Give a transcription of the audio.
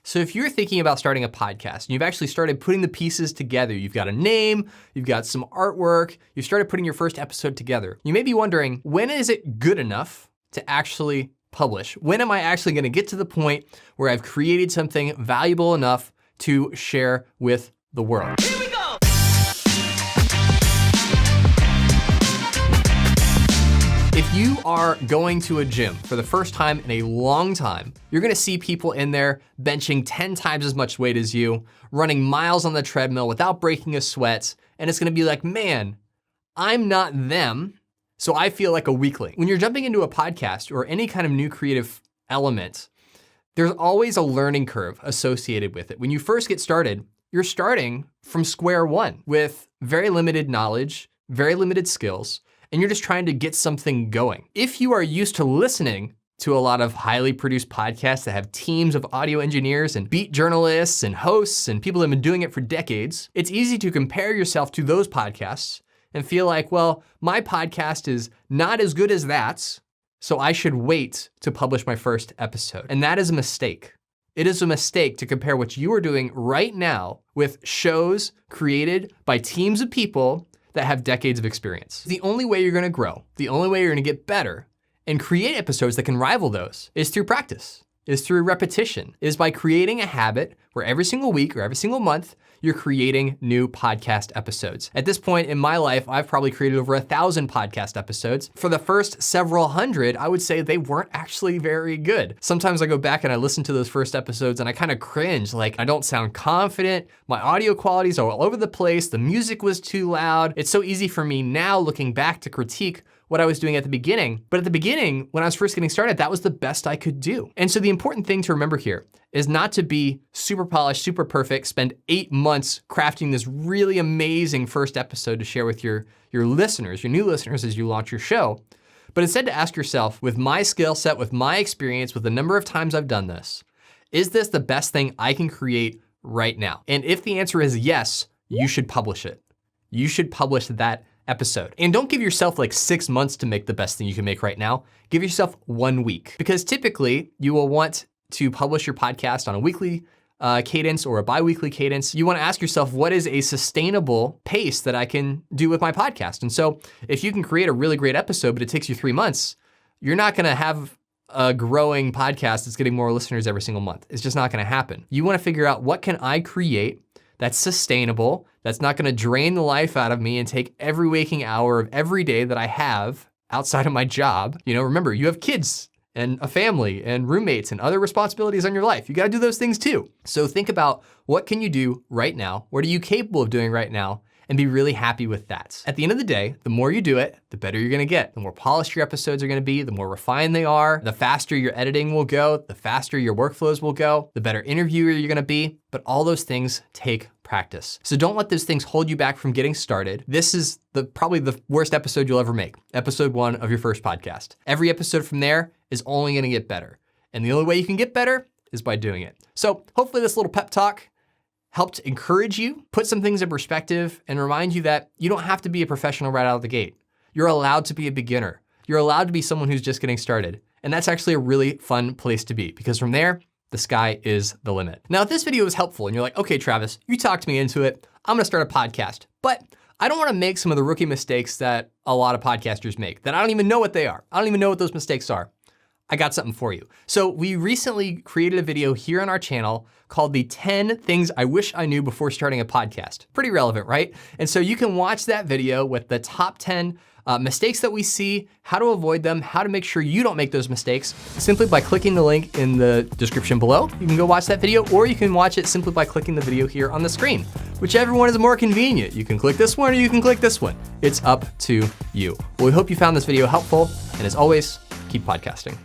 So if you're thinking about starting a podcast and you've actually started putting the pieces together, you've got a name, you've got some artwork, you've started putting your first episode together, you may be wondering, when is it good enough to actually publish? When am I actually gonna get to the point where I've created something valuable enough to share with the world? Here we go! If you are going to a gym for the first time in a long time, you're gonna see people in there benching 10 times as much weight as you, running miles on the treadmill without breaking a sweat, and it's gonna be like, man, I'm not them, so I feel like a weakling. When you're jumping into a podcast or any kind of new creative element, there's always a learning curve associated with it. When you first get started, you're starting from square one with very limited knowledge, very limited skills, and you're just trying to get something going. If you are used to listening to a lot of highly produced podcasts that have teams of audio engineers and beat journalists and hosts and people that have been doing it for decades, it's easy to compare yourself to those podcasts and feel like, well, my podcast is not as good as that, so I should wait to publish my first episode. And that is a mistake. It is a mistake to compare what you are doing right now with shows created by teams of people that have decades of experience. The only way you're gonna grow, the only way you're gonna get better and create episodes that can rival those is through practice, is through repetition, is by creating a habit where every single week or every single month, you're creating new podcast episodes. At this point in my life, I've probably created over 1,000 podcast episodes. For the first several hundred, I would say they weren't actually very good. Sometimes I go back and I listen to those first episodes and I kind of cringe, like I don't sound confident, my audio qualities are all over the place, the music was too loud. It's so easy for me now looking back to critique what I was doing at the beginning. But at the beginning, when I was first getting started, that was the best I could do. And so the important thing to remember here is not to be super polished, super perfect, spend 8 months crafting this really amazing first episode to share with your listeners, your new listeners as you launch your show, but instead to ask yourself, with my skill set, with my experience, with the number of times I've done this, is this the best thing I can create right now? And if the answer is yes, you should publish it. You should publish that episode. And don't give yourself like 6 months to make the best thing you can make right now. Give yourself 1 week, because typically you will want to publish your podcast on a weekly cadence or a bi-weekly cadence. You wanna ask yourself, what is a sustainable pace that I can do with my podcast? And so if you can create a really great episode, but it takes you 3 months, you're not gonna have a growing podcast that's getting more listeners every single month. It's just not gonna happen. You wanna figure out, what can I create that's sustainable, that's not gonna drain the life out of me and take every waking hour of every day that I have outside of my job. You know, remember, you have kids and a family and roommates and other responsibilities on your life. You gotta do those things too. So think about, what can you do right now? What are you capable of doing right now? And be really happy with that. At the end of the day, the more you do it, the better you're gonna get. The more polished your episodes are gonna be, the more refined they are, the faster your editing will go, the faster your workflows will go, the better interviewer you're gonna be, but all those things take practice. So don't let those things hold you back from getting started. This is probably the worst episode you'll ever make, episode 1 of your first podcast. Every episode from there is only gonna get better. And the only way you can get better is by doing it. So hopefully this little pep talk helped encourage you, put some things in perspective, and remind you that you don't have to be a professional right out of the gate. You're allowed to be a beginner. You're allowed to be someone who's just getting started. And that's actually a really fun place to be, because from there, the sky is the limit. Now, if this video was helpful and you're like, okay, Travis, you talked me into it, I'm gonna start a podcast, but I don't wanna make some of the rookie mistakes that a lot of podcasters make, that I don't even know what they are. I don't even know what those mistakes are. I got something for you. So we recently created a video here on our channel called the 10 things I wish I knew before starting a podcast. Pretty relevant, right? And so you can watch that video with the top 10 mistakes that we see, how to avoid them, how to make sure you don't make those mistakes, simply by clicking the link in the description below. You can go watch that video, or you can watch it simply by clicking the video here on the screen. Whichever one is more convenient. You can click this one or you can click this one. It's up to you. Well, we hope you found this video helpful, and as always, keep podcasting.